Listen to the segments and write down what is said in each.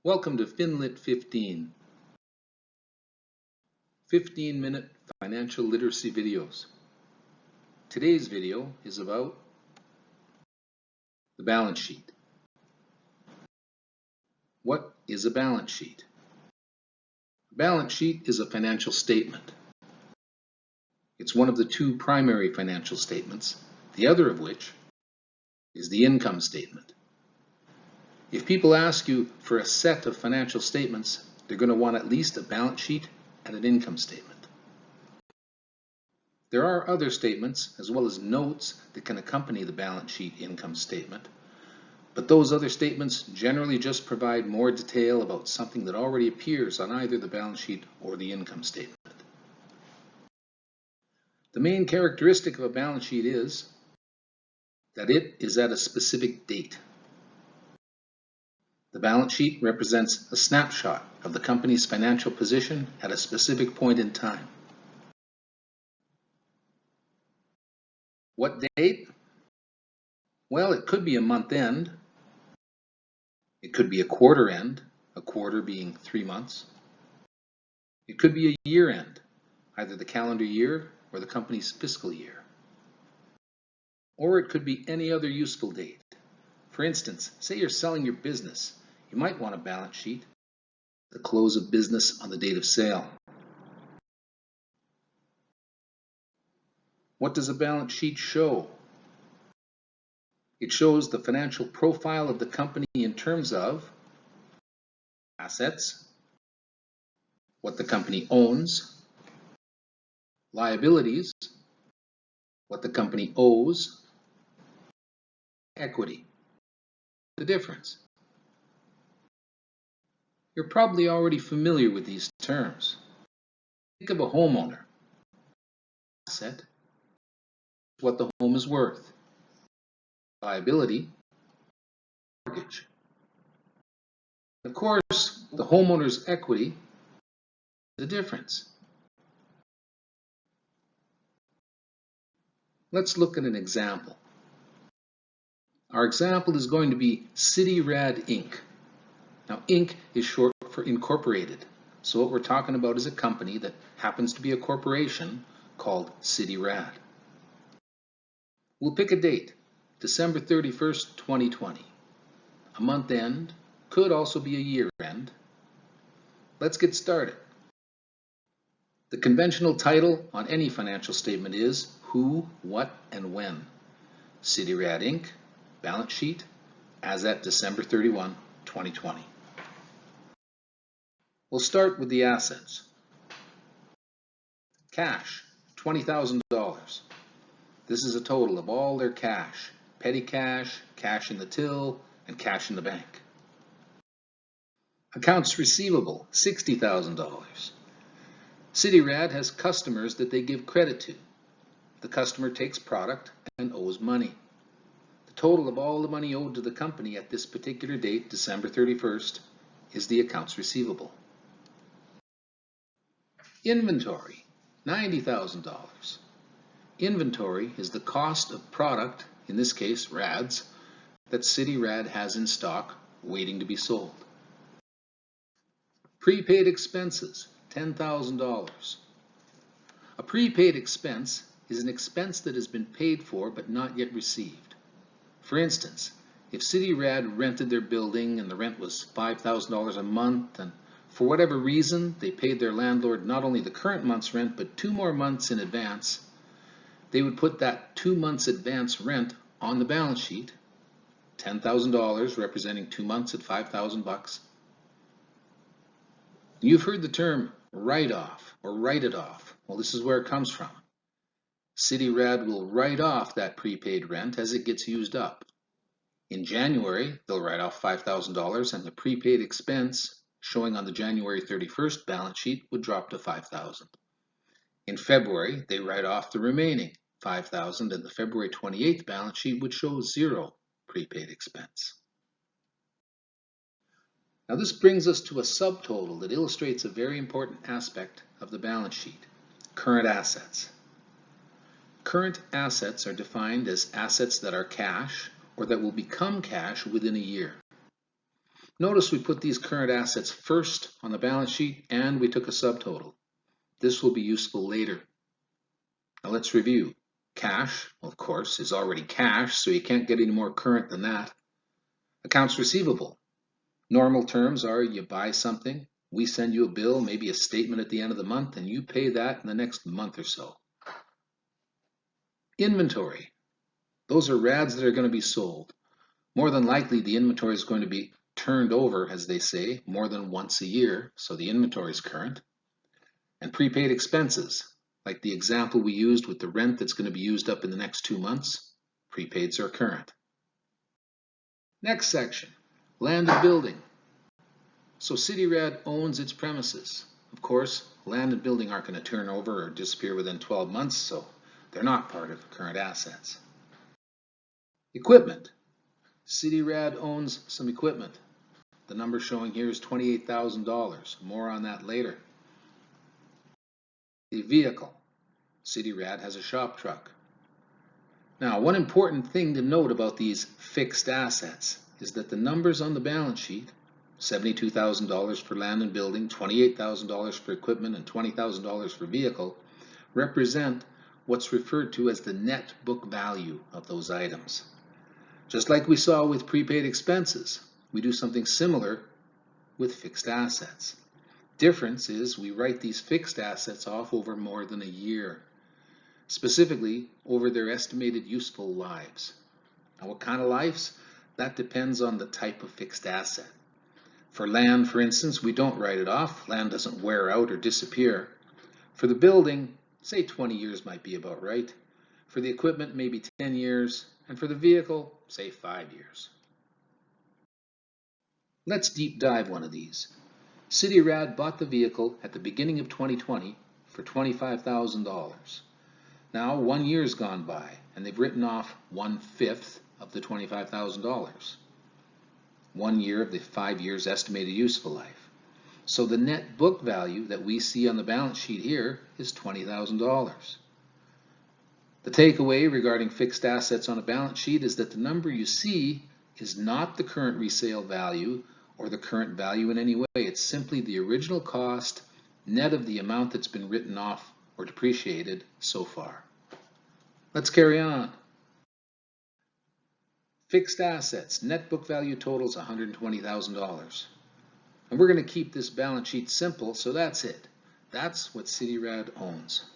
Welcome to FinLit15, 15-minute financial literacy videos. Today's video is about the balance sheet. What is a balance sheet? A balance sheet is a financial statement. It's one of the two primary financial statements, the other of which is the income statement. If people ask you for a set of financial statements, they're going to want at least a balance sheet and an income statement. There are other statements as well as notes that can accompany the balance sheet income statement, but those other statements generally just provide more detail about something that already appears on either the balance sheet or the income statement. The main characteristic of a balance sheet is that it is at a specific date. The balance sheet represents a snapshot of the company's financial position at a specific point in time. What date? Well, it could be a month end. It could be a quarter end, a quarter being 3 months. It could be a year end, either the calendar year or the company's fiscal year. Or it could be any other useful date. For instance, say you're selling your business. You might want a balance sheet, the close of business on the date of sale. What does a balance sheet show? It shows the financial profile of the company in terms of assets, what the company owns, liabilities, what the company owes, equity, the difference. You're probably already familiar with these terms. Think of a homeowner. Asset, what the home is worth. Liability, mortgage. Of course, the homeowner's equity, the difference. Let's look at an example. Our example is going to be CityRad Inc. Now, Inc. is short for incorporated. So what we're talking about is a company that happens to be a corporation called CityRad. We'll pick a date, December 31st, 2020. A month end, could also be a year end. Let's get started. The conventional title on any financial statement is Who, What, and When. CityRad Inc. Balance sheet as at December 31, 2020. We'll start with the assets. Cash, $20,000. This is a total of all their cash, petty cash, cash in the till, and cash in the bank. Accounts receivable, $60,000. CityRad has customers that they give credit to. The customer takes product and owes money. The total of all the money owed to the company at this particular date, December 31st, is the accounts receivable. Inventory, $90,000. Inventory is the cost of product, in this case RADs, that CityRad has in stock waiting to be sold. Prepaid expenses, $10,000. A prepaid expense is an expense that has been paid for but not yet received. For instance, if CityRad rented their building and the rent was $5,000 a month, and for whatever reason they paid their landlord not only the current month's rent but 2 more months in advance, they would put that 2 months advance rent on the balance sheet, $10,000 representing 2 months at $5,000. You've heard the term write-off or write it off. Well, this is where it comes from. CityRad will write off that prepaid rent as it gets used up. In January, they'll write off $5,000 and the prepaid expense showing on the January 31st balance sheet would drop to $5,000. In February, they write off the remaining $5,000 and the February 28th balance sheet would show 0 prepaid expense. Now this brings us to a subtotal that illustrates a very important aspect of the balance sheet, current assets. Current assets are defined as assets that are cash or that will become cash within a year. Notice we put these current assets first on the balance sheet and we took a subtotal. This will be useful later. Now let's review. Cash, well, of course, is already cash, so you can't get any more current than that. Accounts receivable. Normal terms are you buy something, we send you a bill, maybe a statement at the end of the month, and you pay that in the next month or so. Inventory. Those are RADs that are going to be sold. More than likely, the inventory is going to be turned over, as they say, more than once a year, so the inventory is current. And prepaid expenses, like the example we used with the rent that's going to be used up in the next 2 months, prepaids are current. Next section, land and building. So CityRad owns its premises. Of course, land and building aren't going to turn over or disappear within 12 months, so they're not part of current assets. Equipment. CityRad owns some equipment. The number showing here is $28,000. More on that later. The vehicle. CityRad has a shop truck. Now, one important thing to note about these fixed assets is that the numbers on the balance sheet, $72,000 for land and building, $28,000 for equipment, and $20,000 for vehicle, represent what's referred to as the net book value of those items. Just like we saw with prepaid expenses, we do something similar with fixed assets. Difference is we write these fixed assets off over more than a year, specifically over their estimated useful lives. Now, what kind of lives? That depends on the type of fixed asset. For land, for instance, we don't write it off. Land doesn't wear out or disappear. For the building, say 20 years might be about right. For the equipment, maybe 10 years. And for the vehicle, say 5 years. Let's deep dive one of these. CityRad bought the vehicle at the beginning of 2020 for $25,000. Now 1 year's gone by and they've written off 1/5 of the $25,000. 1 year of the 5 years estimated useful life. So the net book value that we see on the balance sheet here is $20,000. The takeaway regarding fixed assets on a balance sheet is that the number you see is not the current resale value or the current value in any way. It's simply the original cost net of the amount that's been written off or depreciated so far. Let's carry on. Fixed assets, net book value totals $120,000. And we're going to keep this balance sheet simple, so that's it. That's what CityRad owns.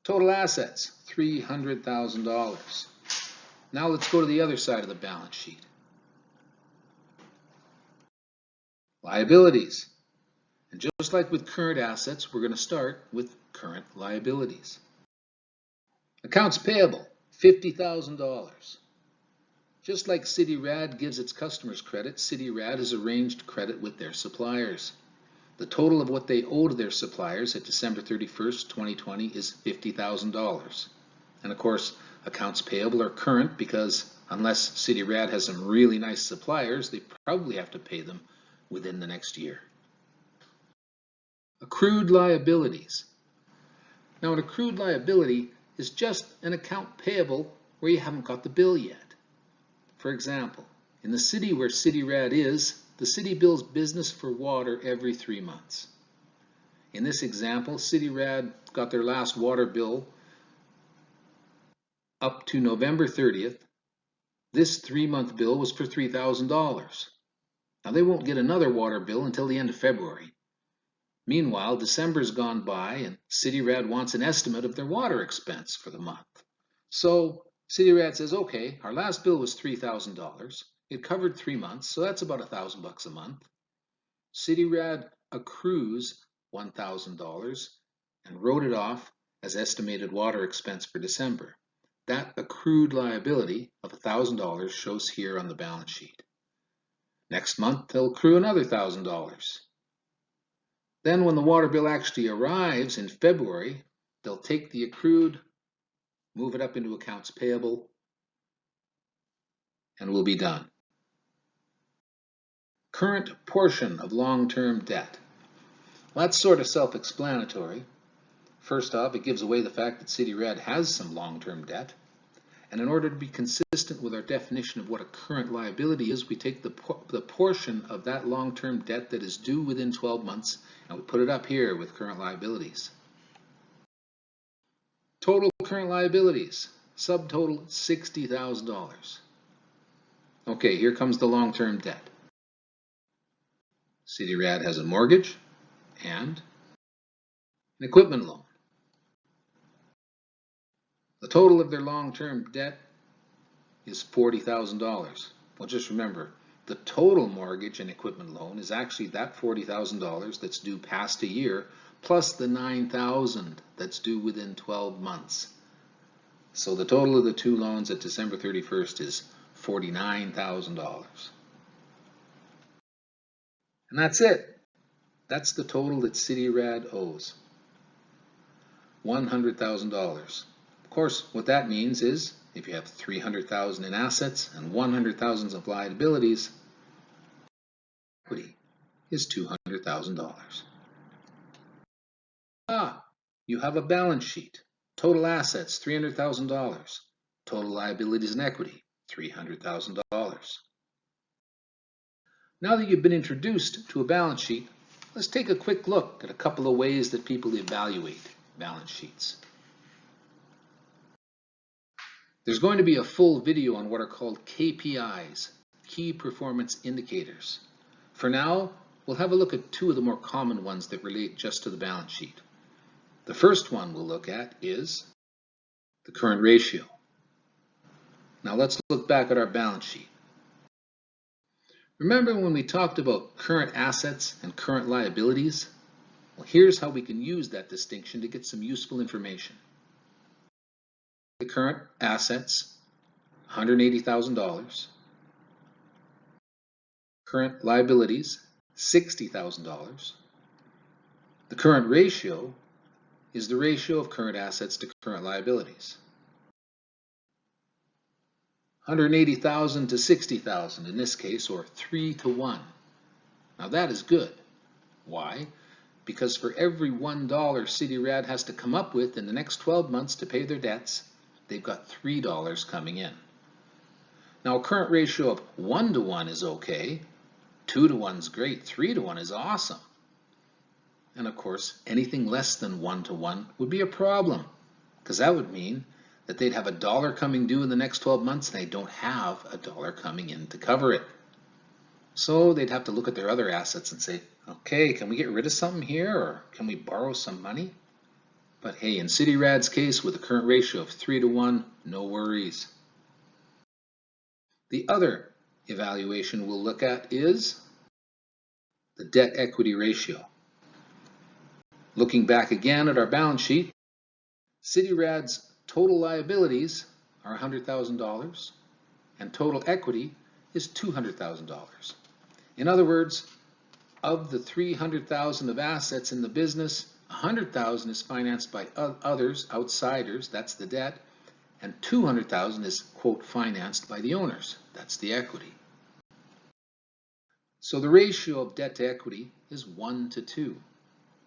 Total assets, $300,000. Now let's go to the other side of the balance sheet. Liabilities. And just like with current assets, we're going to start with current liabilities. Accounts payable, $50,000. Just like CityRad gives its customers credit, CityRad has arranged credit with their suppliers. The total of what they owe to their suppliers at December 31st, 2020 is $50,000. And of course, accounts payable are current because unless CityRad has some really nice suppliers, they probably have to pay them within the next year. Accrued liabilities. Now, an accrued liability is just an account payable where you haven't got the bill yet. For example, in the city where CityRad is, the city bills business for water every 3 months. In this example, CityRad got their last water bill up to November 30th. This 3-month bill was for $3,000. Now they won't get another water bill until the end of February. Meanwhile, December's gone by and CityRad wants an estimate of their water expense for the month. So CityRad says, okay, our last bill was $3,000. It covered 3 months, so that's about $1,000 a month. CityRad accrues $1,000 and wrote it off as estimated water expense for December. That accrued liability of $1,000 shows here on the balance sheet. Next month, they'll accrue another $1,000. Then when the water bill actually arrives in February, they'll take the accrued, move it up into accounts payable, and we'll be done. Current portion of long-term debt. Well, that's sort of self-explanatory. First off, it gives away the fact that CityRad has some long-term debt. And in order to be consistent with our definition of what a current liability is, we take the portion of that long-term debt that is due within 12 months and we put it up here with current liabilities. Total current liabilities, subtotal $60,000. Okay, here comes the long-term debt. CityRad has a mortgage and an equipment loan. The total of their long-term debt is $40,000. Well, just remember, the total mortgage and equipment loan is actually that $40,000 that's due past a year, plus the $9,000 that's due within 12 months. So the total of the two loans at December 31st is $49,000. And that's it. That's the total that CityRad owes. $100,000. Of course, what that means is if you have $300,000 in assets and $100,000 of liabilities, equity is $200,000. You have a balance sheet. Total assets, $300,000. Total liabilities and equity, $300,000. Now that you've been introduced to a balance sheet, let's take a quick look at a couple of ways that people evaluate balance sheets. There's going to be a full video on what are called KPIs, Key Performance Indicators. For now, we'll have a look at two of the more common ones that relate just to the balance sheet. The first one we'll look at is the current ratio. Now let's look back at our balance sheet. Remember when we talked about current assets and current liabilities? Well, here's how we can use that distinction to get some useful information. The current assets, $180,000. Current liabilities, $60,000. The current ratio is the ratio of current assets to current liabilities. 180,000 to 60,000 in this case, or 3 to 1. Now that is good. Why? Because for every $1 CityRad has to come up with in the next 12 months to pay their debts, they've got $3 coming in. Now a current ratio of 1 to 1 is okay, 2 to 1 is great, 3 to 1 is awesome. And of course, anything less than 1 to 1 would be a problem, because that would mean that they'd have $1 coming due in the next 12 months and they don't have $1 coming in to cover it. So they'd have to look at their other assets and say, okay, can we get rid of something here, or can we borrow some money? But hey, in CityRad's case, with a current ratio of 3 to 1, no worries. The other evaluation we'll look at is the debt-equity ratio. Looking back again at our balance sheet, CityRad's total liabilities are $100,000 and total equity is $200,000. In other words, of the $300,000 of assets in the business, $100,000 is financed by others, outsiders, that's the debt, and $200,000 is, quote, financed by the owners, that's the equity. So the ratio of debt to equity is 1 to 2.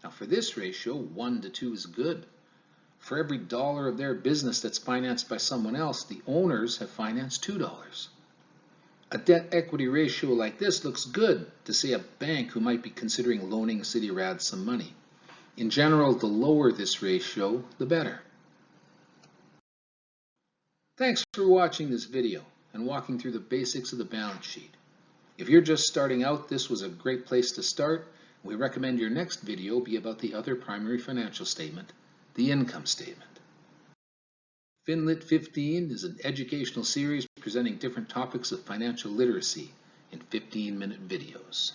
Now for this ratio, 1 to 2 is good. For every $1 of their business that's financed by someone else, the owners have financed $2. A debt-equity ratio like this looks good to, say, a bank who might be considering loaning CityRad some money. In general, the lower this ratio, the better. Thanks for watching this video and walking through the basics of the balance sheet. If you're just starting out, this was a great place to start. We recommend your next video be about the other primary financial statement, the income statement. FinLit15 is an educational series presenting different topics of financial literacy in 15-minute videos.